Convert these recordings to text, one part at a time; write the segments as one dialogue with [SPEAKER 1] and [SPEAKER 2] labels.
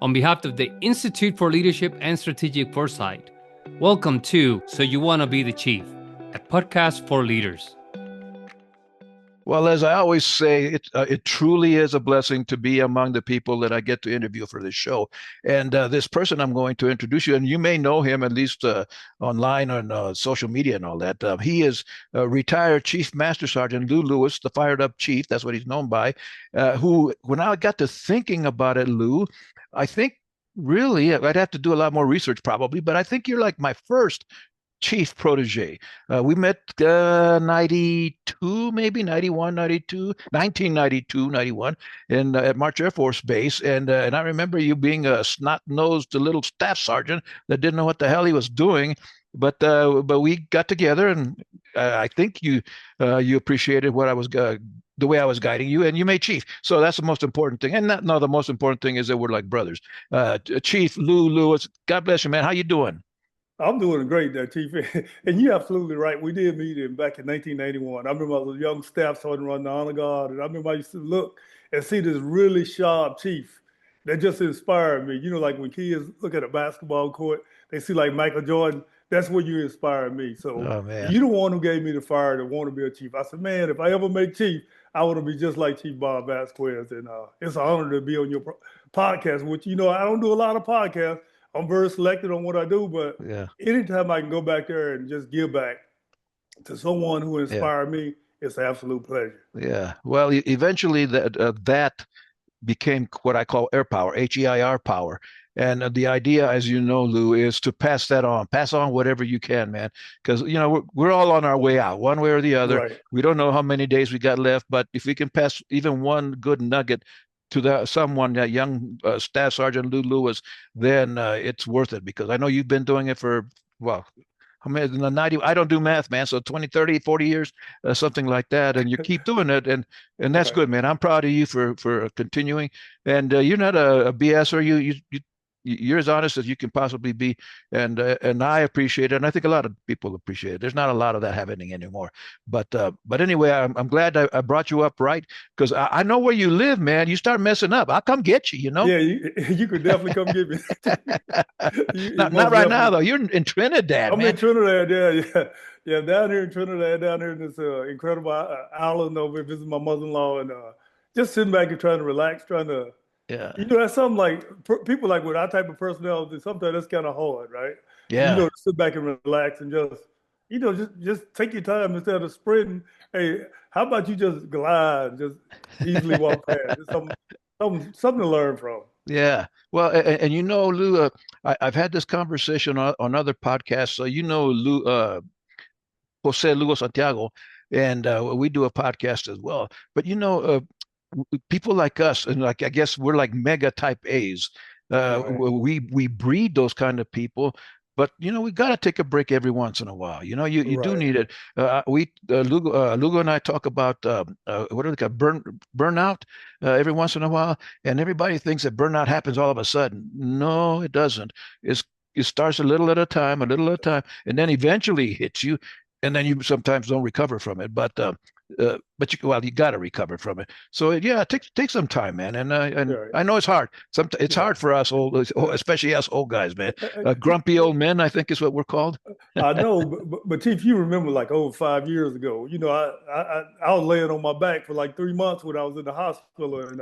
[SPEAKER 1] on behalf of the Institute for Leadership and Strategic Foresight. Welcome to So You Want to Be the Chief, a podcast for leaders.
[SPEAKER 2] Well, as I always say, it truly is a blessing to be among the people that I get to interview for this show. And this person I'm going to introduce you, and you may know him at least online on social media and all that. He is retired Chief Master Sergeant Lou Lewis, the fired up chief. That's what he's known by. Who, when I got to thinking about it, Lou, I think really I'd have to do a lot more research probably, but I think you're like my first chief protege. We met 92, maybe 91, 92, 1992, 91 in at March Air Force Base. And I remember you being a snot-nosed little staff sergeant that didn't know what the hell he was doing. But we got together, and I think you appreciated what I was the way I was guiding you, and you made chief. So that's the most important thing. And no, the most important thing is that we're like brothers. Chief Lou Lewis, God bless you, man. How you doing?
[SPEAKER 3] I'm doing great there, Chief. And you're absolutely right. We did meet him back in 1991. I remember I was a young staff sergeant running the honor guard, and I remember I used to look and see this really sharp chief that just inspired me. You know, like when kids look at a basketball court, they see like Michael Jordan. That's where you inspired me. So you're the one who gave me the fire to want to be a chief. I said, man, if I ever make chief, I want to be just like Chief Bob Vásquez. And it's an honor to be on your podcast, which, you know, I don't do a lot of podcasts. I'm very selective on what I do, but anytime I can go back there and just give back to someone who inspired me, it's an absolute pleasure.
[SPEAKER 2] Yeah. Well, eventually that became what I call air power, HEIR power. And the idea, as you know, Lou, is to pass on whatever you can, man. Because, you know, we're all on our way out, one way or the other.
[SPEAKER 3] Right.
[SPEAKER 2] We don't know how many days we got left, but if we can pass even one good nugget to that young Staff Sergeant Lou Lewis, then it's worth it, because I know you've been doing it for, well, I mean, 90, I don't do math, man. So 20, 30, 40 years, something like that. And you keep doing it. And that's good, man. I'm proud of you for continuing. And you're not a BSer. You're as honest as you can possibly be, and I appreciate it, and I think a lot of people appreciate it. There's not a lot of that happening anymore, but anyway, I'm glad I brought you up, right? Because I know where you live, man. You start messing up, I'll come get you. You know?
[SPEAKER 3] Yeah, you could definitely come get me.
[SPEAKER 2] Not right now though. You're in Trinidad.
[SPEAKER 3] I'm
[SPEAKER 2] man.
[SPEAKER 3] in Trinidad. Yeah. Down here in Trinidad, down here in this incredible island over visiting my mother-in-law, and just sitting back and trying to relax, trying to.
[SPEAKER 2] Yeah.
[SPEAKER 3] You know, that's something like people like with our type of personality, sometimes that's kind of hard, right?
[SPEAKER 2] Yeah.
[SPEAKER 3] You know, to sit back and relax and just, you know, just take your time instead of sprinting. Hey, how about you just glide, just easily walk past? It's something to learn from.
[SPEAKER 2] Yeah. Well, and you know, Lou, I've had this conversation on other podcasts. So, you know, Lou, Jose Lugo Santiago, and we do a podcast as well. But, you know, people like us, and like I guess we're like mega type A's. We breed those kind of people, but you know we got to take a break every once in a while. You know, you do need it. Lugo and I talk about what do they call burnout every once in a while, and everybody thinks that burnout happens all of a sudden. No, it doesn't. It starts a little at a time, and then eventually hits you, and then you sometimes don't recover from it. But you got to recover from it. So it takes some time, man. And I know it's hard. It's hard for us old, especially us old guys, man. Grumpy old men, I think is what we're called.
[SPEAKER 3] I know, but Chief, you remember like over 5 years ago, you know, I was laying on my back for like 3 months when I was in the hospital, and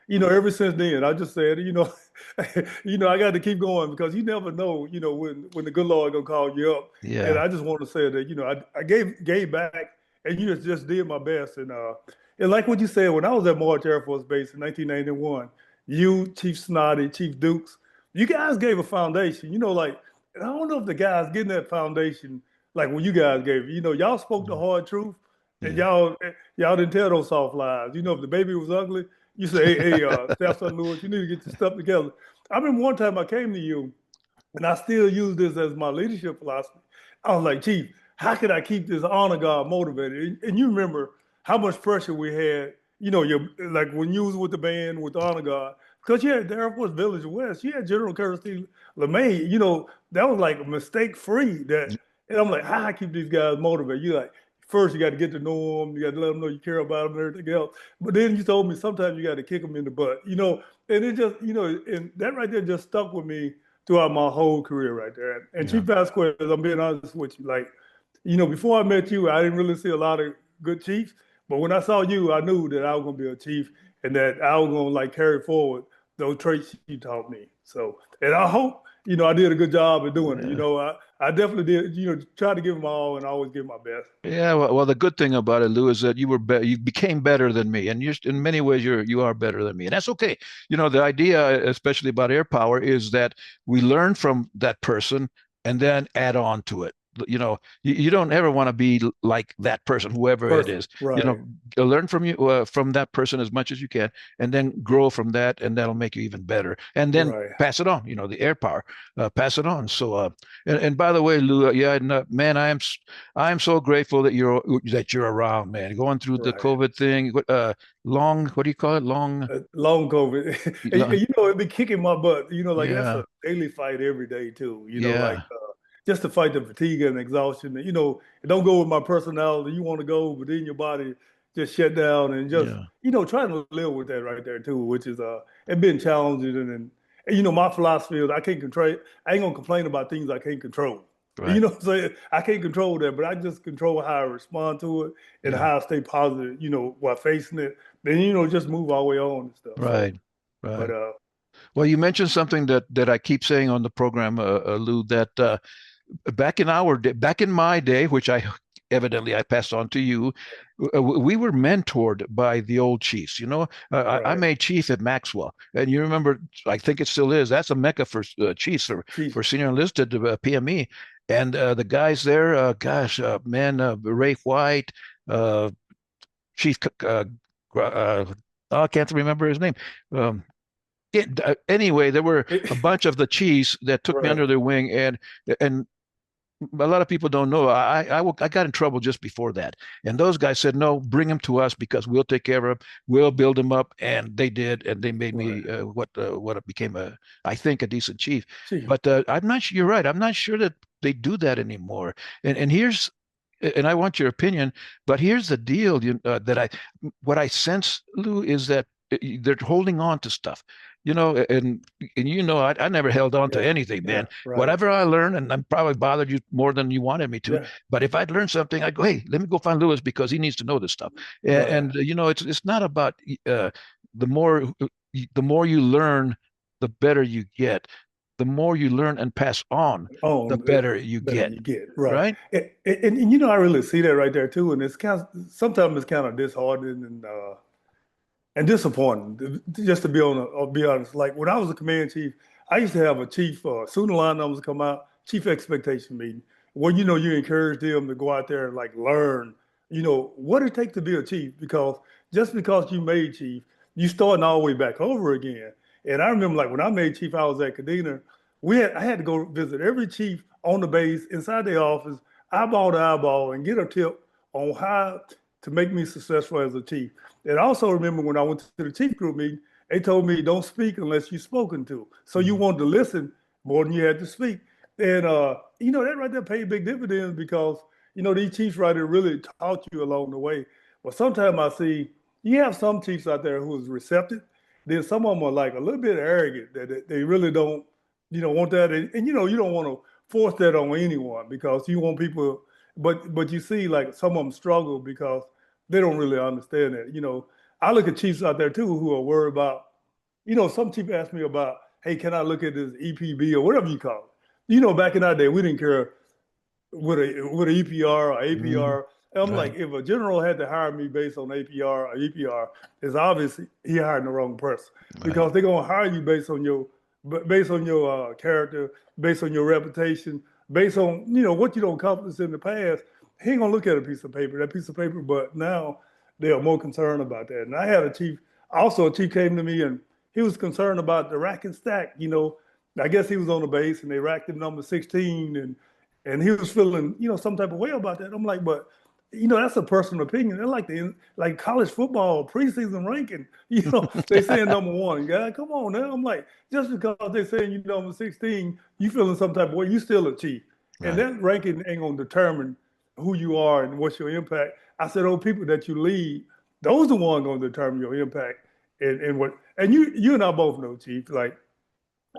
[SPEAKER 3] you know, ever since then, I just said, you know, I got to keep going, because you never know, you know, when the good Lord gonna call you up.
[SPEAKER 2] Yeah.
[SPEAKER 3] And I just want to say that, you know, I gave back. And you just did my best. And like what you said, when I was at March Air Force Base in 1991, you, Chief Snoddy, Chief Dukes, you guys gave a foundation. You know, like, and I don't know if the guys getting that foundation, like when you guys gave it, you know, y'all spoke the hard truth, and y'all didn't tell those soft lies. You know, if the baby was ugly, you say, hey, Staff Sergeant Lewis, you need to get your stuff together. I remember one time I came to you, and I still use this as my leadership philosophy. I was like, Chief, how could I keep this honor guard motivated? And you remember how much pressure we had, you know, like when you was with the band, with the honor guard, because you had the Air Force Village West, you had General Kirsty LeMay, you know, that was like mistake free. And I'm like, how I keep these guys motivated? You're like, first you got to get to know them, you got to let them know you care about them and everything else. But then you told me sometimes you got to kick them in the butt, and it just, and that right there just stuck with me throughout my whole career right there. And Chief Vásquez, I'm being honest with you, like, before I met you, I didn't really see a lot of good chiefs. But when I saw you, I knew that I was going to be a chief and that I was going to like carry forward those traits you taught me. So, and I hope, I did a good job of doing it. I definitely did, try to give them all and always give my best.
[SPEAKER 2] Yeah, well, the good thing about it, Lou, is that you became better than me, and in many ways you are better than me, and that's okay. The idea, especially about air power, is that we learn from that person and then add on to it. You don't ever want to be like that person, whoever it is.
[SPEAKER 3] Right.
[SPEAKER 2] Learn from that person as much as you can, and then grow from that, and that'll make you even better. And then pass it on. The air power, pass it on. So, and by the way, Lou, man, I am so grateful that you're around, man. Going through the COVID thing, what do you call it? Long
[SPEAKER 3] COVID. and, it'd be kicking my butt. That's a daily fight every day too. Just to fight the fatigue and exhaustion. It don't go with my personality. You want to go, but then your body just shut down and just, trying to live with that right there too, which is it been challenging. And my philosophy is I ain't gonna complain about things I can't control.
[SPEAKER 2] Right.
[SPEAKER 3] You know what I'm saying? I can't control that, but I just control how I respond to it and how I stay positive, while facing it. Then, just move our way on and stuff.
[SPEAKER 2] Right.
[SPEAKER 3] So,
[SPEAKER 2] right.
[SPEAKER 3] But
[SPEAKER 2] well, you mentioned something that I keep saying on the program, Lou, that back in my day, which I passed on to you, we were mentored by the old chiefs. I made chief at Maxwell, and you remember, I think it still is. That's a mecca for chiefs for senior enlisted PME, and the guys there, Ray White, Chief. I can't remember his name. Anyway, there were a bunch of the chiefs that took me under their wing, and a lot of people don't know. I got in trouble just before that, and those guys said, "No, bring him to us because we'll take care of him. We'll build him up," and they did, and they made me what became I think a decent chief. But I'm not sure. You're right. I'm not sure that they do that anymore. And I want your opinion, but here's the deal. What I sense, Lou, is that they're holding on to stuff. And I never held on to anything, man. Whatever I learned, and I'm probably bothered you more than you wanted me to. But if I'd learned something, I'd go, hey, let me go find Lewis because he needs to know this stuff. And it's not about the more you learn, the better you get. The more you learn and pass on, the better you get. Right?
[SPEAKER 3] And I really see that right there too. And it's sometimes it's kind of disheartening and disappointing, just to be honest. Like when I was a command chief, I used to have a chief, soon the line numbers come out, chief expectation meeting, where, you encourage them to go out there and like learn, what it takes to be a chief, because just because you made chief, you starting all the way back over again. And I remember like when I made chief, I was at Kadena, I had to go visit every chief on the base, inside their office, eyeball to eyeball, and get a tip on how to make me successful as a chief. And I also remember when I went to the chief group meeting, they told me don't speak unless you're spoken to. So you wanted to listen more than you had to speak. And, that right there paid big dividends because, these chiefs right there really taught you along the way. But sometimes I see, you have some chiefs out there who's receptive. Then some of them are like a little bit arrogant that they really don't, want that. And you don't want to force that on anyone because you want people, but you see like some of them struggle because they don't really understand that. I look at chiefs out there too who are worried about, some chief ask me about, hey, can I look at this EPB or whatever you call it? Back in our day, we didn't care what an EPR or APR. I'm like, if a general had to hire me based on APR or EPR, it's obvious he hired the wrong person because they're gonna hire you based on your character, based on your reputation, based on what you don't accomplish in the past. He ain't gonna look at that piece of paper. But now they are more concerned about that. And I had a chief came to me and he was concerned about the rack and stack. I guess he was on the base and they racked him number 16 and he was feeling some type of way about that. I'm like, but that's a personal opinion. They're like college football preseason ranking. They saying number one. God, come on now. I'm like, just because they saying you number 16, you feeling some type of way, you still a chief. And that ranking ain't gonna determine who you are and what's your impact. I said, oh, people that you lead, those are the ones going to determine your impact and what. And you and I both know, Chief. Like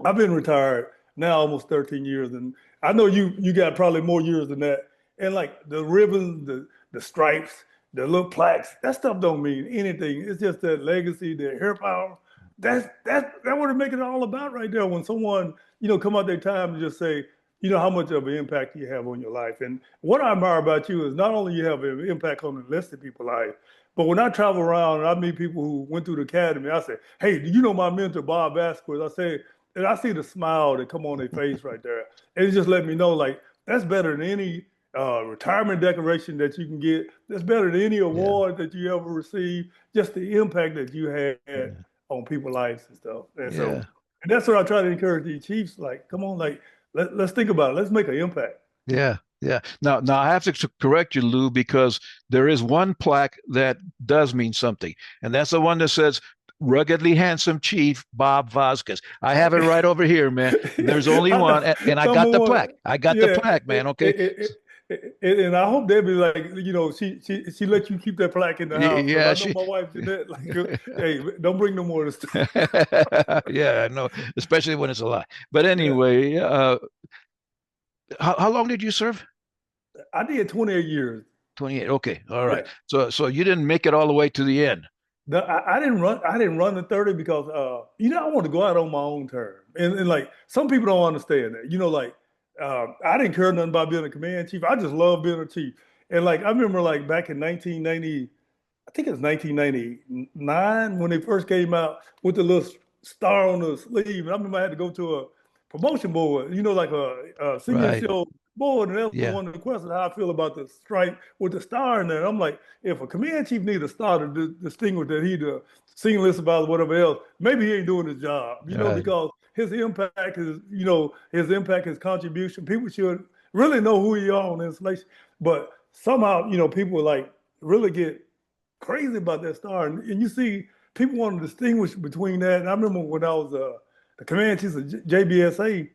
[SPEAKER 3] I've been retired now almost 13 years, and I know you got probably more years than that. And like the ribbons, the stripes, the little plaques, that stuff don't mean anything. It's just that legacy, the hair power. That's what it make it all about right there. When someone come out their time and just say, how much of an impact you have on your life. And what I admire about you is not only you have an impact on the enlisted people's life, but when I travel around and I meet people who went through the academy, I say, hey, do you know my mentor, Bob Vásquez? I say, and I see the smile that come on their face right there. And it just let me know, like, that's better than any retirement decoration that you can get. That's better than any award that you ever received. Just the impact that you had on people's lives and stuff. And so, and that's what I try to encourage these Chiefs. Like, come on, like, let's think about it. Let's make an impact.
[SPEAKER 2] Yeah. Now I have to correct you, Lou, because there is one plaque that does mean something, and that's the one that says ruggedly handsome Chief Bob Vásquez. I have it right over here, man. There's only one, and I got the plaque. I got the plaque, man. Okay.
[SPEAKER 3] And I hope they'll be like, she let you keep that plaque in the house.
[SPEAKER 2] Yeah,
[SPEAKER 3] I know my wife did that. Like, hey, don't bring no more of this stuff.
[SPEAKER 2] Yeah, I know, especially when it's a lie. But anyway, how long did you serve?
[SPEAKER 3] I did 28 years.
[SPEAKER 2] 28. Okay. All right. Yeah. So you didn't make it all the way to the end.
[SPEAKER 3] I didn't run the 30 because I want to go out on my own term. And like some people don't understand that. I didn't care nothing about being a command chief. I just love being a chief. And like I remember like back in 1990, I think it was 1999 when they first came out with the little star on the sleeve. And I remember I had to go to a promotion board, like a senior show board, and that was one of the questions how I feel about the stripe with the star in there. And I'm like, if a command chief needs a star to distinguish that he's a senior list about whatever else, maybe he ain't doing his job, because his impact is, his contribution. People should really know who he are on installation. But somehow, people like really get crazy about that star. And you see people want to distinguish between that. And I remember when I was the command chief of JBSA,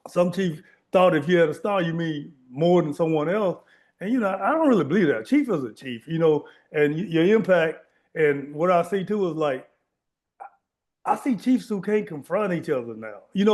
[SPEAKER 3] some chief thought if you had a star, you mean more than someone else. And, I don't really believe that. Chief is a chief, and your impact. And what I see too is like, I see chiefs who can't confront each other now. If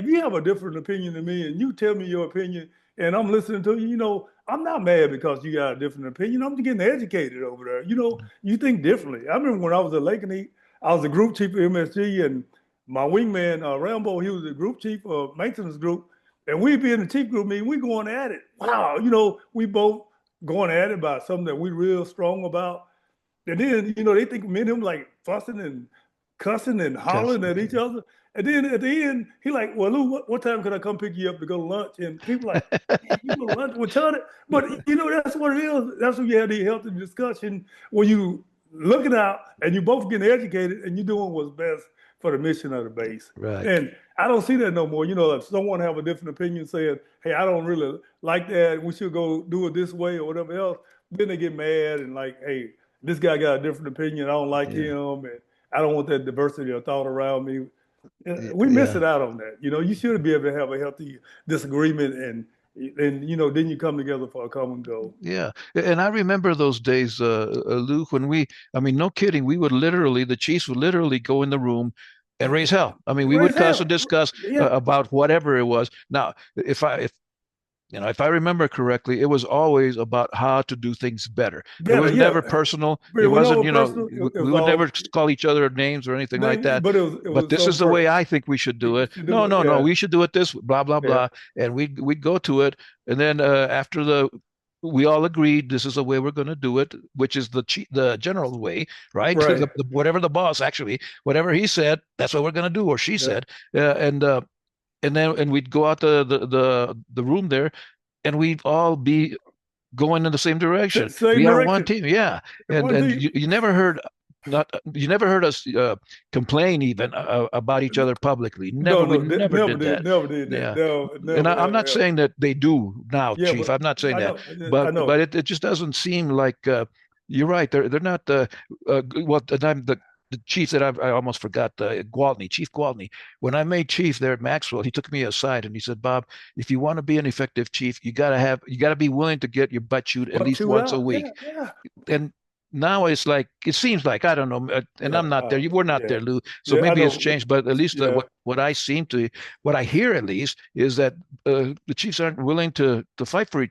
[SPEAKER 3] you have a different opinion than me and you tell me your opinion and I'm listening to you, I'm not mad because you got a different opinion. I'm getting educated over there. You think differently. I remember when I was at Lakenheath, I was the group chief of MSG, and my wingman, Rambo, he was the group chief of maintenance group. And we'd be in the chief group meeting, we going at it. Wow, we both going at it about something that we real strong about. And then, they think me and him like fussing and cussing and hollering at each other. And then at the end, he like, well, Lou, what time can I come pick you up to go to lunch? And people like, you go to lunch with Charlie? But, that's what it is. That's when you have the healthy discussion when you looking out and you both getting educated and you doing what's best for the mission of the base.
[SPEAKER 2] Right.
[SPEAKER 3] And I don't see that no more. If someone have a different opinion saying, hey, I don't really like that, we should go do it this way or whatever else, then they get mad and like, hey, this guy got a different opinion. I don't like him, and I don't want that diversity of thought around me. We miss it out on that. You should be able to have a healthy disagreement and then you come together for a common goal.
[SPEAKER 2] Yeah. And I remember those days, Lou, when no kidding, the chiefs would literally go in the room and raise hell. We would cuss and discuss about whatever it was. Now, if I remember correctly, it was always about how to do things better. It was never personal. It wasn't, we would never call each other names or anything like that. But this is the way I think we should do it. No, we should do it this, blah, blah, blah. And we'd go to it. And then after we all agreed this is the way we're going to do it, which is the general way, right? Whatever the boss, actually, whatever he said, that's what we're going to do, or she said. And we'd go out the room there, and we'd all be going in the same direction. We are one team, and you never heard us complain even about each other publicly. Never did that.
[SPEAKER 3] Never did that.
[SPEAKER 2] And I'm not saying that they do now, Chief. I'm not saying that, but it just doesn't seem like you're right. They're not. the chief that I almost forgot, Gwaltney, Chief Gwaltney. When I made chief there at Maxwell, he took me aside and he said, "Bob, if you want to be an effective chief, you gotta be willing to get your butt chewed at
[SPEAKER 3] But
[SPEAKER 2] least
[SPEAKER 3] chewed
[SPEAKER 2] once a
[SPEAKER 3] out.
[SPEAKER 2] week."
[SPEAKER 3] Yeah, yeah.
[SPEAKER 2] And now it's like it seems like I don't know, and
[SPEAKER 3] Yeah,
[SPEAKER 2] I'm not there. We're not
[SPEAKER 3] yeah,
[SPEAKER 2] there, Lou. So
[SPEAKER 3] yeah. I
[SPEAKER 2] maybe it's
[SPEAKER 3] know.
[SPEAKER 2] changed, but at least
[SPEAKER 3] Yeah,
[SPEAKER 2] what I hear at least is that the Chiefs aren't willing to fight for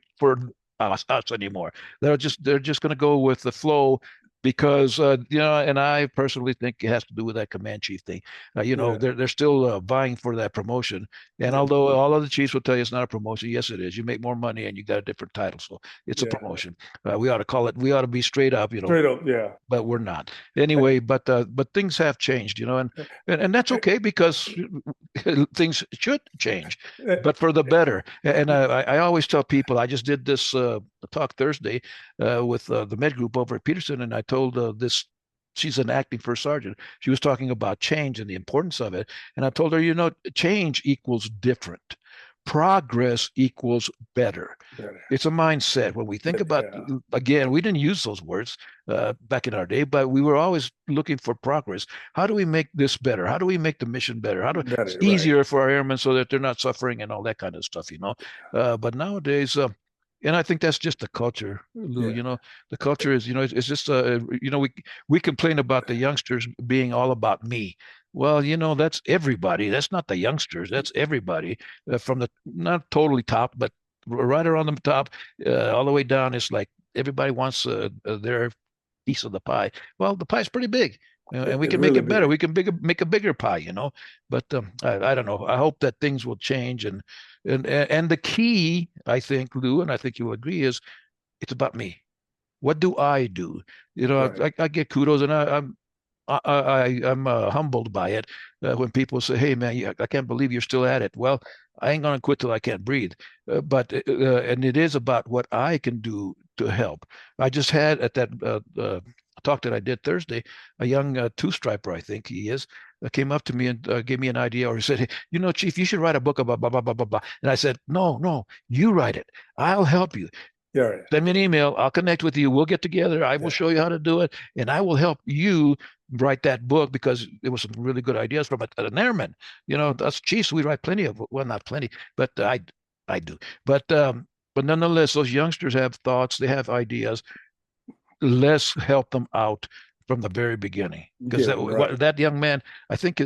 [SPEAKER 2] us anymore. They're just going to go with the flow because and I personally think it has to do with that command chief thing.
[SPEAKER 3] yeah,
[SPEAKER 2] They're still vying for that promotion, and
[SPEAKER 3] yeah,
[SPEAKER 2] although all of the chiefs will tell you it's not a promotion, yes, it is. You make more money and you got a different title, so it's a
[SPEAKER 3] yeah.
[SPEAKER 2] promotion. We ought to call it. We ought to be straight up,
[SPEAKER 3] Straight up. Yeah.
[SPEAKER 2] but we're not anyway. But things have changed, and that's okay because things should change, but for the better. And I always tell people, I just did this talk Thursday with the med group over at Peterson, and I told this. She's an acting first sergeant. She was talking about change and the importance of it. And I told her, change equals different. Progress equals better.
[SPEAKER 3] Better.
[SPEAKER 2] It's a mindset. When we think about,
[SPEAKER 3] Yeah.
[SPEAKER 2] again, we didn't use those words back in our day, but we were always looking for progress. How do we make this better? How do we make the mission better? It's
[SPEAKER 3] Better. Right.
[SPEAKER 2] easier for our airmen so that they're not suffering and all that kind of stuff. But nowadays, and I think that's just the culture, Lou.
[SPEAKER 3] Yeah.
[SPEAKER 2] The culture is, it's just, we complain about the youngsters being all about me. Well, that's everybody. That's not the youngsters. That's everybody from the not totally top, but right around the top, all the way down. It's like everybody wants their piece of the pie. Well, the pie's pretty big, and we
[SPEAKER 3] It's
[SPEAKER 2] can make
[SPEAKER 3] really
[SPEAKER 2] it better.
[SPEAKER 3] big.
[SPEAKER 2] We can make a bigger pie. But I don't know. I hope that things will change, and the key, I think, Lou, and I think you will agree, is it's about me. What do I do?
[SPEAKER 3] Right.
[SPEAKER 2] I get kudos, and I'm humbled by it when people say, "Hey, man, I can't believe you're still at it." Well, I ain't gonna quit till I can't breathe. But and it is about what I can do to help. I just had at that talk that I did Thursday, a young two-striper, I think he is, came up to me and gave me an idea, or he said, "Hey, Chief, you should write a book about blah blah blah blah blah." And I said, "No, no, you write it. I'll help you.
[SPEAKER 3] Yeah. Right.
[SPEAKER 2] Send me an email. I'll connect with you. We'll get together. I will
[SPEAKER 3] Yeah.
[SPEAKER 2] show you how to do it, and I will help you write that book because there was some really good ideas from an airman. Us chiefs, we write plenty of, well, not plenty, but I do. But nonetheless, those youngsters have thoughts. They have ideas. Let's help them out from the very beginning because
[SPEAKER 3] Yeah. Right.
[SPEAKER 2] that young man, I think,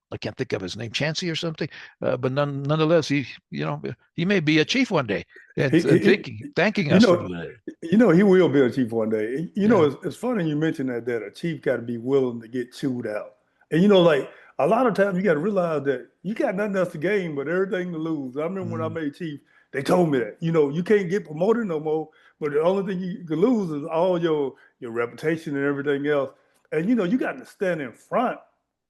[SPEAKER 2] I can't think of his name, Chansey or something, but nonetheless, he may be a chief one day, and,
[SPEAKER 3] He,
[SPEAKER 2] and
[SPEAKER 3] he,
[SPEAKER 2] thanking
[SPEAKER 3] you
[SPEAKER 2] us for
[SPEAKER 3] know,
[SPEAKER 2] doing it.
[SPEAKER 3] he will be a chief one day.
[SPEAKER 2] Yeah.
[SPEAKER 3] It's funny you mentioned that a chief got to be willing to get chewed out. And like a lot of times you got to realize that you got nothing else to gain but everything to lose. I remember when I
[SPEAKER 2] Mm.
[SPEAKER 3] made chief, they told me that you can't get promoted no more, but the only thing you can lose is all your reputation and everything else. And you got to stand in front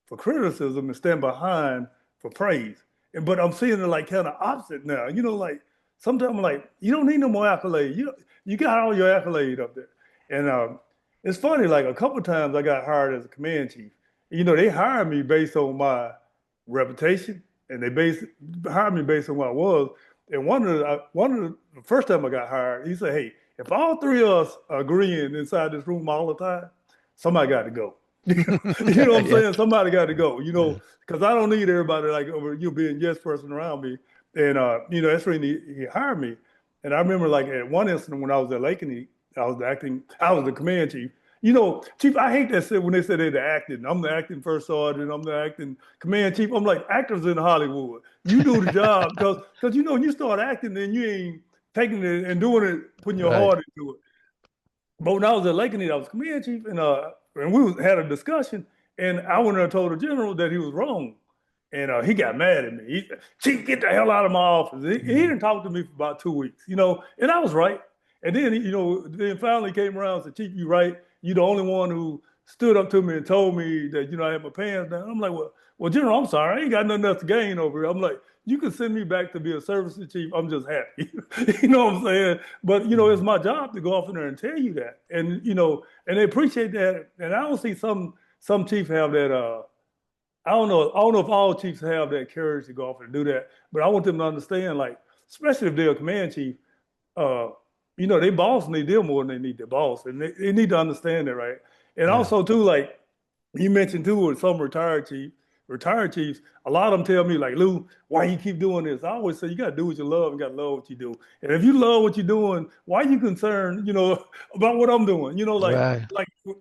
[SPEAKER 3] for criticism and stand behind for praise. But I'm seeing it like kind of opposite now. Like sometimes I'm like, you don't need no more accolades. You got all your accolades up there. And it's funny, like a couple of times I got hired as a command chief. They hired me based on my reputation, and hired me based on what I was. And the first time I got hired, he said, "Hey, if all three of us are agreeing inside this room all the time, somebody got to go." You know what I'm
[SPEAKER 2] Yeah.
[SPEAKER 3] saying? Somebody got to go.
[SPEAKER 2] Yeah.
[SPEAKER 3] Because I don't need everybody like over you being yes person around me. And that's when he hired me. And I remember like at one incident when I was at Lakeney, I was the command chief. Chief, I hate that shit when they say they're the acting. I'm the acting first sergeant. I'm the acting command chief. I'm like actors in Hollywood. You do the job because when you start acting, then you ain't taking it and doing it, putting your
[SPEAKER 2] Right.
[SPEAKER 3] heart into it. But when I was at Lakeney, I was command chief, and had a discussion, and I went and told the general that he was wrong, and he got mad at me. Chief, get the hell out of my office. He
[SPEAKER 2] Mm.
[SPEAKER 3] didn't talk to me for about 2 weeks, and I was right. And then then finally came around and said, "Chief, you right. You the only one who stood up to me and told me that I had my pants down." I'm like, well, General, I'm sorry, I ain't got nothing else to gain over here. I'm like, you can send me back to be a service chief. I'm just happy. You know what I'm saying? But it's
[SPEAKER 2] Mm.
[SPEAKER 3] my job to go off in there and tell you that, and they appreciate that. And I don't see some chiefs have that. I don't know if all chiefs have that courage to go off and do that. But I want them to understand, like, especially if they're a command chief, uh, they boss need them more than they need their boss, and they need to understand that, right? And
[SPEAKER 2] Yeah.
[SPEAKER 3] also too, like You mentioned too with some retired chiefs, a lot of them tell me like, Lou, why you keep doing this? I always say you gotta do what you love and gotta love what you do. And if you love what you're doing, why are you concerned, about what I'm doing?
[SPEAKER 2] Right.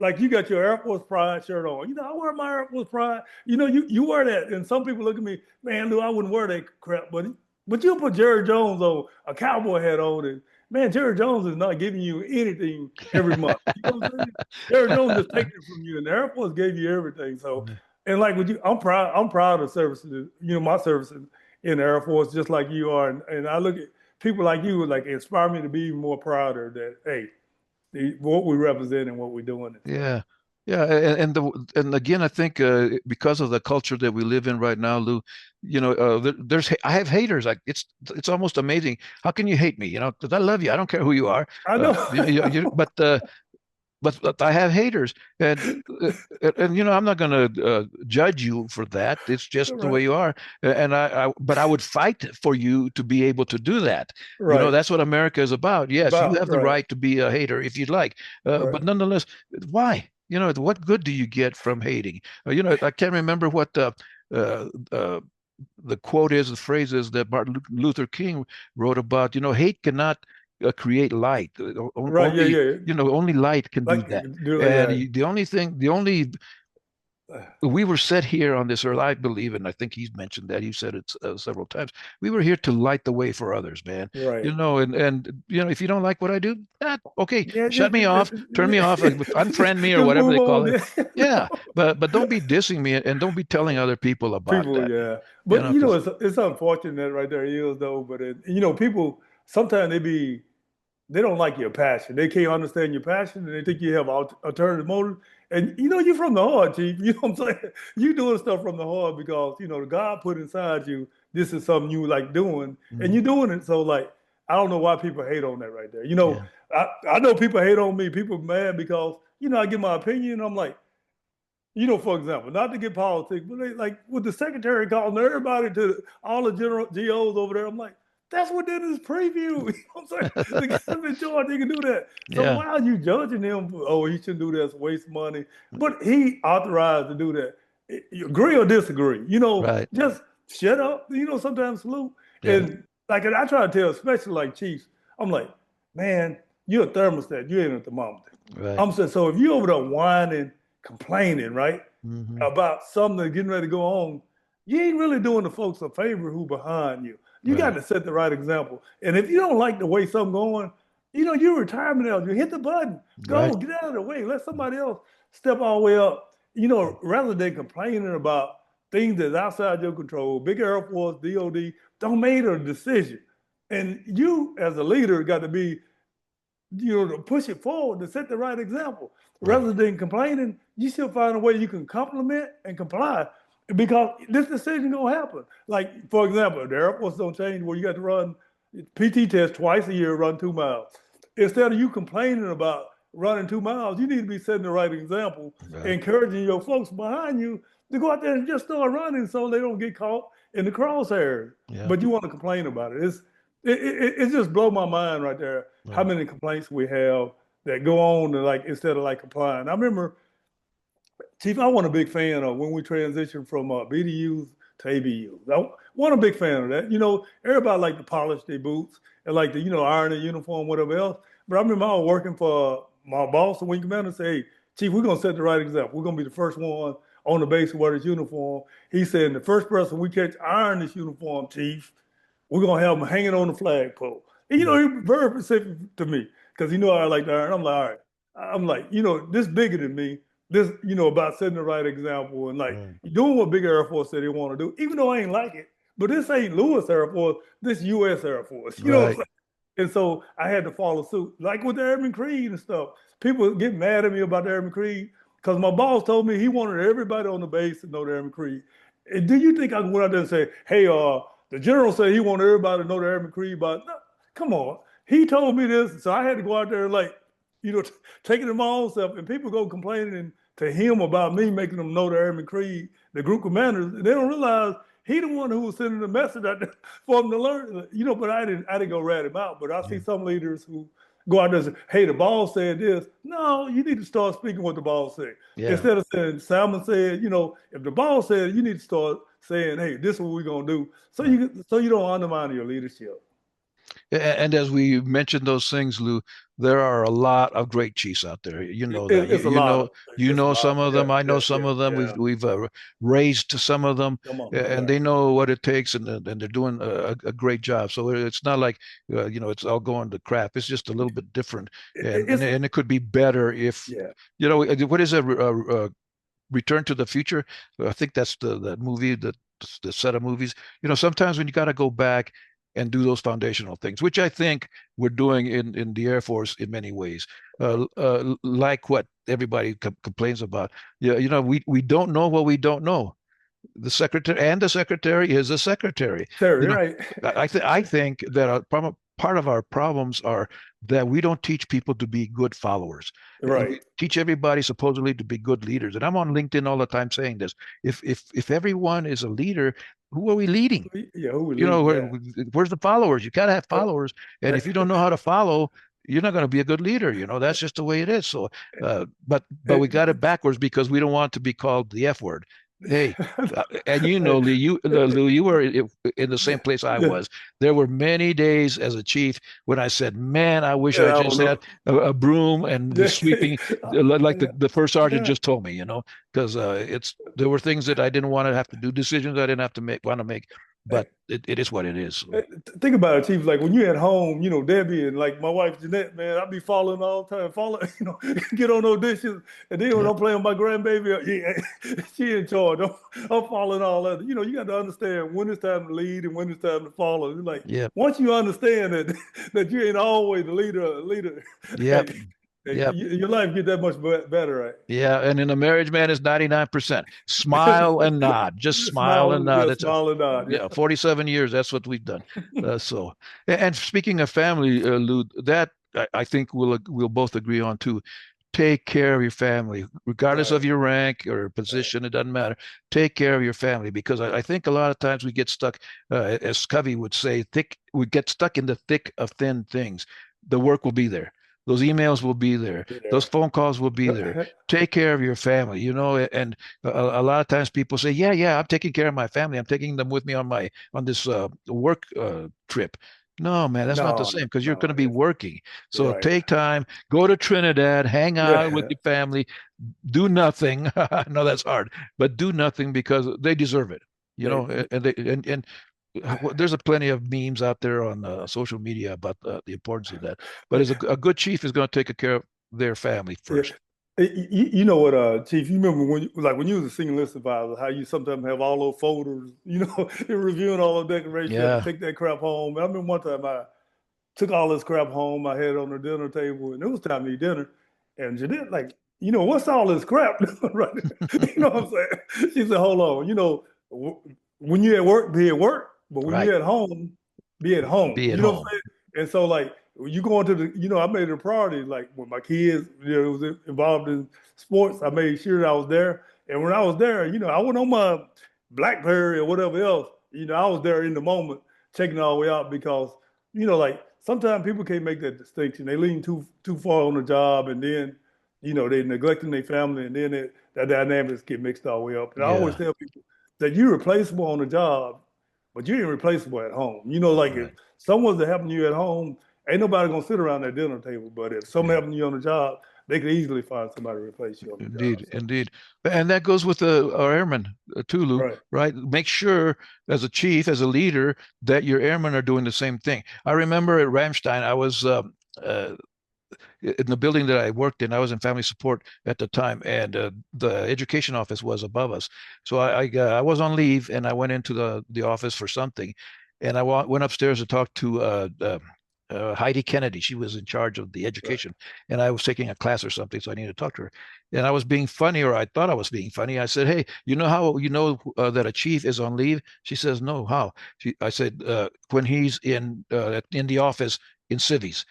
[SPEAKER 3] Like you got your Air Force Pride shirt on. I wear my Air Force Pride. You wear that. And some people look at me, man, Lou, I wouldn't wear that crap, but you'll put Jerry Jones on, a cowboy hat on, and man, Jerry Jones is not giving you anything every month. You know what I'm saying? Jerry Jones just taking it from you, and the Air Force gave you everything. So, and like with you, I'm proud. I'm proud of services. My services in the Air Force, just like you are. And I look at people like you, like inspire me to be even more prouder that what we represent and what we're doing.
[SPEAKER 2] Yeah. Yeah, and again, I think because of the culture that we live in right now, Lou, I have haters. Like it's almost amazing. How can you hate me? Because I love you. I don't care who you are.
[SPEAKER 3] I know.
[SPEAKER 2] But I have haters, and I'm not going to judge you for that. It's just the way
[SPEAKER 3] Right.
[SPEAKER 2] you are, but I would fight for you to be able to do that.
[SPEAKER 3] Right.
[SPEAKER 2] That's what America is about. Yes, you have the
[SPEAKER 3] Right.
[SPEAKER 2] right to be a hater if you'd like,
[SPEAKER 3] Right.
[SPEAKER 2] but nonetheless, why? What good do you get from hating? I can't remember what the quote is, the phrase is that Martin Luther King wrote about. Hate cannot create light.
[SPEAKER 3] Right. Yeah.
[SPEAKER 2] Only,
[SPEAKER 3] Yeah.
[SPEAKER 2] only light can do
[SPEAKER 3] Like
[SPEAKER 2] that. And
[SPEAKER 3] yeah.
[SPEAKER 2] the only we were set here on this earth, I believe, and I think he's mentioned that. He said it several times. We were here to light the way for others, man.
[SPEAKER 3] Right.
[SPEAKER 2] And if you don't like what I do, okay,
[SPEAKER 3] Yeah.
[SPEAKER 2] shut me off, turn me off, unfriend me, or
[SPEAKER 3] Just
[SPEAKER 2] whatever
[SPEAKER 3] move
[SPEAKER 2] they call
[SPEAKER 3] on.
[SPEAKER 2] it.
[SPEAKER 3] Yeah.
[SPEAKER 2] Yeah, but don't be dissing me, and don't be telling other people about
[SPEAKER 3] People,
[SPEAKER 2] that.
[SPEAKER 3] yeah. But
[SPEAKER 2] Because
[SPEAKER 3] it's unfortunate right there is though. But people sometimes they don't like your passion. They can't understand your passion, and they think you have alternative motives. And you're from the heart, Chief. You know what I'm saying? You doing stuff from the heart because the God put inside you. This is something you like doing, and you're doing it. So like, I don't know why people hate on that right there.
[SPEAKER 2] yeah,
[SPEAKER 3] I know people hate on me. People mad because I give my opinion. I'm like, for example, not to get politics, but they, like with the secretary calling everybody to all the general GOs over there. I'm like, that's what did his preview. You know what I'm saying? The guy's in charge, he can do that. So
[SPEAKER 2] yeah,
[SPEAKER 3] why are you judging him? Oh, he shouldn't do this, waste money. But he authorized to do that. You agree or disagree?
[SPEAKER 2] right,
[SPEAKER 3] Just shut up. Sometimes salute.
[SPEAKER 2] yeah,
[SPEAKER 3] And and I try to tell, especially like chiefs, I'm like, man, you're a thermostat. You ain't a thermometer.
[SPEAKER 2] right.
[SPEAKER 3] I'm saying, so if you over there whining, complaining, right,
[SPEAKER 2] Hmm.
[SPEAKER 3] about something that's getting ready to go on, you ain't really doing the folks a favor who behind you. You got
[SPEAKER 2] Right,
[SPEAKER 3] to set the right example. And if you don't like the way something going, you're retirement eligible. Hit the button. Go,
[SPEAKER 2] right.
[SPEAKER 3] get out of the way. Let somebody else step all the way up. Rather than complaining about things that's outside your control, big Air Force, DOD, don't make a decision. And you, as a leader, got to be to push it forward to set the right example.
[SPEAKER 2] Right.
[SPEAKER 3] Rather than complaining, you still find a way you can compliment and comply because this decision gonna happen. Like, for example, the Air Force don't change where you got to run PT test twice a year, run 2 miles. Instead of you complaining about running 2 miles, you need to be setting the right example,
[SPEAKER 2] Right.
[SPEAKER 3] encouraging your folks behind you to go out there and just start running so they don't get caught in the crosshairs.
[SPEAKER 2] Yeah.
[SPEAKER 3] But you want to complain about it. It just blow my mind right there how
[SPEAKER 2] Right.
[SPEAKER 3] many complaints we have that go on to like instead of like complying. I remember, Chief, I wasn't a big fan of when we transitioned from BDUs to ABUs. I wasn't a big fan of that. Everybody like to polish their boots and like to, iron their uniform, whatever else. But I remember I was working for my boss, the wing commander, say, hey, Chief, we're going to set the right example. We're going to be the first one on the base to wear this uniform. He said, the first person we catch iron this uniform, Chief, we're going to have them hanging on the flagpole. And,
[SPEAKER 2] Mm.
[SPEAKER 3] he was very specific to me because he knew I like to iron. I'm like, all right. I'm like, this bigger than me. This, about setting the right example and like
[SPEAKER 2] Right.
[SPEAKER 3] doing what big Air Force said they want to do, even though I ain't like it. But this ain't Lewis Air Force, this U.S. Air Force. You know what I'm
[SPEAKER 2] Right.
[SPEAKER 3] saying? And so I had to follow suit, like with the Airman Creed and stuff. People get mad at me about the Airman Creed because my boss told me he wanted everybody on the base to know the Airman Creed. And do you think I can go out there and say, hey, the general said he wanted everybody to know the Airman Creed? But no, come on. He told me this, so I had to go out there and like, taking it my own self. And people go complaining to him about me making them know the Airman Creed, the group commanders. And they don't realize he the one who was sending the message out there for them to learn. But I didn't go rat him out. But I
[SPEAKER 2] Yeah.
[SPEAKER 3] see some leaders who go out there and say, hey, the boss said this. No, you need to start speaking what the boss said.
[SPEAKER 2] Yeah.
[SPEAKER 3] Instead of saying, Salmon said, if the boss said, you need to start saying, hey, this is what we're going to do. So you don't undermine your leadership.
[SPEAKER 2] And as we mentioned those things, Lou, there are a lot of great chiefs out there. You know that.
[SPEAKER 3] It's a lot.
[SPEAKER 2] You know some of them.
[SPEAKER 3] Yeah,
[SPEAKER 2] I know
[SPEAKER 3] yeah,
[SPEAKER 2] some
[SPEAKER 3] yeah,
[SPEAKER 2] of them.
[SPEAKER 3] yeah.
[SPEAKER 2] We've raised to some of them,
[SPEAKER 3] Come on,
[SPEAKER 2] and
[SPEAKER 3] right.
[SPEAKER 2] they know what it takes, and they're doing a great job. So it's not like it's all going to crap. It's just a little bit different, and it could be better if
[SPEAKER 3] Yeah.
[SPEAKER 2] what is a Return to the Future? I think that's the movie, the set of movies. Sometimes when you got to go back and do those foundational things, which I think we're doing in the Air Force in many ways, like what everybody complains about. Yeah, we don't know what we don't know. The secretary is a secretary.
[SPEAKER 3] Terry, right.
[SPEAKER 2] I think that part of our problems are that we don't teach people to be good followers.
[SPEAKER 3] Right.
[SPEAKER 2] We teach everybody supposedly to be good leaders. And I'm on LinkedIn all the time saying this. If everyone is a leader, who are we leading?
[SPEAKER 3] Yeah, who would lead?
[SPEAKER 2] Where's the followers? You gotta have followers. And if you don't know how to follow, you're not going to be a good leader. That's just the way it is. So, but we got it backwards because we don't want to be called the F word. Hey, and Lee, Lou, you were in the same place I was. There were many days as a chief when I said, "Man, I wish I just had a broom and was sweeping," like the first sergeant just told me. Because there were things that I didn't want to have to do, decisions I didn't have to want to make. But it is what it is.
[SPEAKER 3] Think about it, Chief. Like when you're at home, Debbie and like my wife Jeanette, man, I be following all the time. Get on those dishes. And then when I'm playing with my grandbaby, she in charge. I'm following all that. You got to understand when it's time to lead and when it's time to follow. Like once you understand that you ain't always the leader.
[SPEAKER 2] Yep.
[SPEAKER 3] Your life get that much better, right?
[SPEAKER 2] Yeah, and in a marriage, man, is 99%. Smile and nod. Just smile and nod.
[SPEAKER 3] Smile and nod.
[SPEAKER 2] Yeah, 47 years. That's what we've done. And speaking of family, Lou, that I think we'll both agree on too. Take care of your family, regardless of your rank or position. It doesn't matter. Take care of your family because I think a lot of times we get stuck, as Covey would say, we get stuck in the thick of thin things. The work will be there. Those emails will be there. Yeah. Those phone calls will be there. Take care of your family, and a lot of times people say, yeah, I'm taking care of my family. I'm taking them with me on this work trip. No, man, that's not the same because you're going to be working. So take time, go to Trinidad, hang out with your family, do nothing. I know that's hard, but do nothing because they deserve it, and there's plenty of memes out there on social media about the importance of that. But as a good chief is going to take care of their family first.
[SPEAKER 3] You know what, Chief? You remember when you was a senior list advisor, how you sometimes have all those folders, you're reviewing all the decorations, you take that crap home. And I remember one time I took all this crap home, I had it on the dinner table, and it was time to eat dinner. And Jeanette, what's all this crap? Right? You know what I'm saying? She said, hold on, when you're at work, be at work. But when you're at home, be at home.
[SPEAKER 2] Be at home.
[SPEAKER 3] What I'm saying? And so you go into I made it a priority. Like when my kids, was involved in sports, I made sure that I was there. And when I was there, I went on my BlackBerry or whatever else. I was there in the moment, checking all the way out because, sometimes people can't make that distinction. They lean too far on the job, and then, they neglecting their family, and then that dynamics get mixed all the way up. And I always tell people that you're replaceable on the job, but you ain't replaceable at home. If someone's to happen to you at home, ain't nobody gonna sit around that dinner table. But if something happened to you on the job, they could easily find somebody to replace you on the job.
[SPEAKER 2] Indeed. And that goes with our airmen too, Lou, right? Make sure as a chief, as a leader, that your airmen are doing the same thing. I remember at Ramstein, I was in the building that I worked in. I was in family support at the time, and the education office was above us. So I was on leave, and I went into the office for something, and I went upstairs to talk to Heidi Kennedy. She was in charge of the education, and I was taking a class or something, so I needed to talk to her. And I was being funny, or I thought I was being funny. I said, "Hey, you know how that a chief is on leave?" She says, "No, how?" I said, "When he's in the office in civies."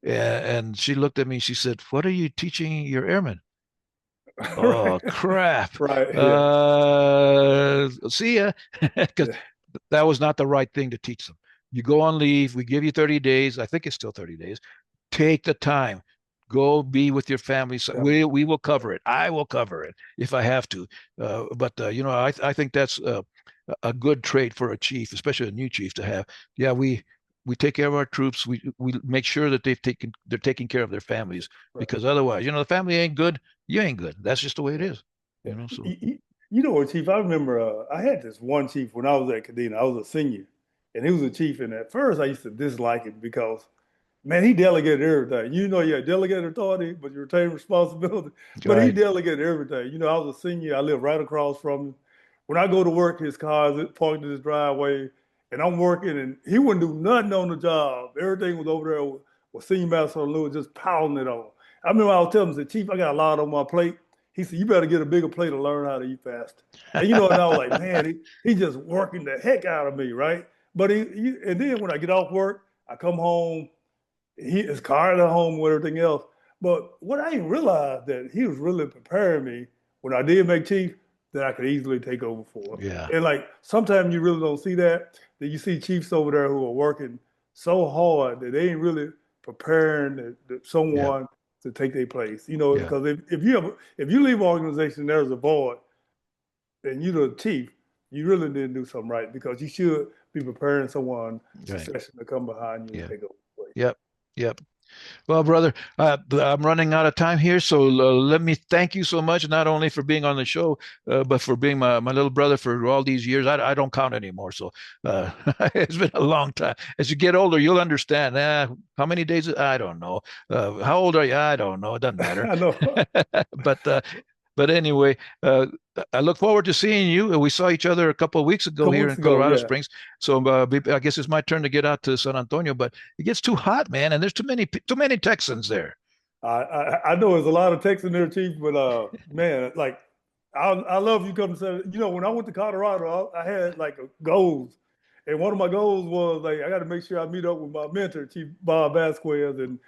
[SPEAKER 2] And she looked at me. She said, "What are you teaching your airmen?" Oh, crap! See ya, because that was not the right thing to teach them. You go on leave. We give you 30 days. I think it's still 30 days. take the time. Go be with your family. So
[SPEAKER 3] Yeah.
[SPEAKER 2] we will cover it. I will cover it if I have to. But I think that's a good trait for a chief, especially a new chief, to have. Yeah, we take care of our troops. We make sure that they're taking care of their families,
[SPEAKER 3] Right.
[SPEAKER 2] because otherwise, the family ain't good. You ain't good. That's just the way it is.
[SPEAKER 3] Yeah.
[SPEAKER 2] So
[SPEAKER 3] You know what, Chief? I remember I had this one chief when I was at Kadena. I was a senior, and he was a chief. And at first, I used to dislike him because, man, he delegated everything. You had delegated authority, but you retain responsibility. But he
[SPEAKER 2] right.
[SPEAKER 3] delegated everything. I was a senior. I lived right across from him. When I go to work, his car is parked in his driveway, and I'm working, and he wouldn't do nothing on the job. Everything was over there with Senior Master Lewis just pounding it on. I remember I was telling him, I said, Chief, I got a lot on my plate. He said, you better get a bigger plate to learn how to eat fast. And I was like, man, he just working the heck out of me, right? But and then when I get off work, I come home, his car at home with everything else. But what I didn't realize that he was really preparing me when I did make chief that I could easily take over for him.
[SPEAKER 2] Yeah.
[SPEAKER 3] And like sometimes you really don't see that you see chiefs over there who are working so hard that they ain't really preparing
[SPEAKER 2] Yeah.
[SPEAKER 3] someone to take their place.
[SPEAKER 2] Yeah.
[SPEAKER 3] Because if you leave an organization there's a void and you're the chief, you really didn't do something right because you should be preparing someone
[SPEAKER 2] Right.
[SPEAKER 3] succession to come behind you
[SPEAKER 2] Yeah.
[SPEAKER 3] and take over.
[SPEAKER 2] Yep. Yep. Well, brother, I'm running out of time here, so let me thank you so much, not only for being on the show, but for being my little brother for all these years. I don't count anymore, so it's been a long time. As you get older, you'll understand. How many days? I don't know. How old are you? I don't know. It doesn't matter.
[SPEAKER 3] I know.
[SPEAKER 2] But anyway, I look forward to seeing you. We saw each other a couple of weeks
[SPEAKER 3] A
[SPEAKER 2] ago
[SPEAKER 3] couple
[SPEAKER 2] here
[SPEAKER 3] weeks
[SPEAKER 2] in
[SPEAKER 3] ago,
[SPEAKER 2] Colorado
[SPEAKER 3] yeah.
[SPEAKER 2] Springs. So I guess it's my turn to get out to San Antonio, but it gets too hot, man, and there's too many Texans there.
[SPEAKER 3] I know there's a lot of Texans there, Chief, but man, like I love you come to say, when I went to Colorado, I had like goals. And one of my goals was like I got to make sure I meet up with my mentor, Chief Bob Vasquez, and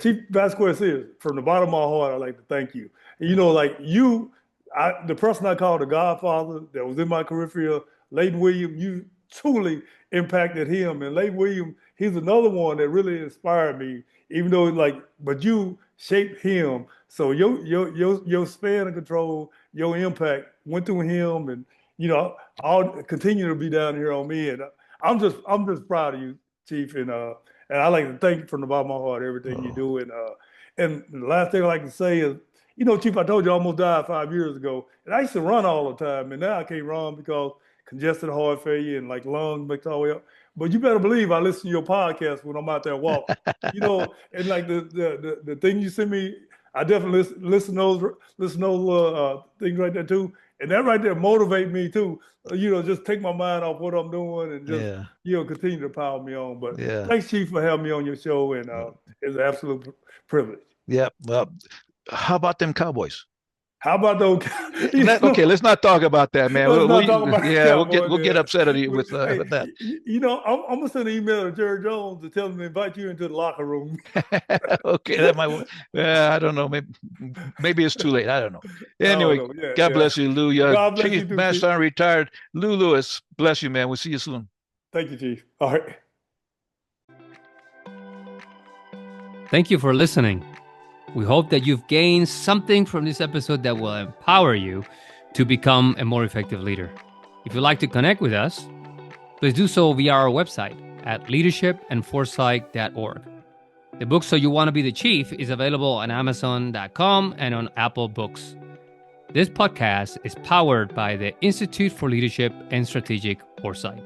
[SPEAKER 3] Chief Vasquez is from the bottom of my heart. I'd like to thank you. And, like the person I call the Godfather that was in my career field, Leighton Williams, you truly impacted him. And Leighton Williams, he's another one that really inspired me. Even though but you shaped him. So your span of control, your impact went through him, and I'll continue to be down here on me. And I'm just proud of you, Chief, and I like to thank you from the bottom of my heart everything you do. And the last thing I like to say is, Chief, I told you I almost died 5 years ago, and I used to run all the time, and now I can't run because congested heart failure and like lungs make all the way up. But you better believe I listen to your podcast when I'm out there walking. And like the thing you send me, I definitely listen to those things right there too. And that right there motivate me too. Just take my mind off what I'm doing and just continue to power me on. But thanks, Chief, for having me on your show, and it's an absolute privilege.
[SPEAKER 2] Yeah. Well, how about them Cowboys?
[SPEAKER 3] How about those?
[SPEAKER 2] Okay, let's not talk about that, man.
[SPEAKER 3] Let's not talk about
[SPEAKER 2] we'll get upset at you with that.
[SPEAKER 3] I'm gonna send an email to Jerry Jones to tell him to invite you into the locker room.
[SPEAKER 2] Okay, that might. I don't know. Maybe it's too late. I don't know. Anyway, God bless you, Lou.
[SPEAKER 3] God bless
[SPEAKER 2] Chief
[SPEAKER 3] you too,
[SPEAKER 2] Master retired Lou Lewis. Bless you, man. We'll see you soon.
[SPEAKER 3] Thank you, Chief. All right.
[SPEAKER 1] Thank you for listening. We hope that you've gained something from this episode that will empower you to become a more effective leader. If you'd like to connect with us, please do so via our website at leadershipandforesight.org. The book So You Want to Be the Chief is available on Amazon.com and on Apple Books. This podcast is powered by the Institute for Leadership and Strategic Foresight.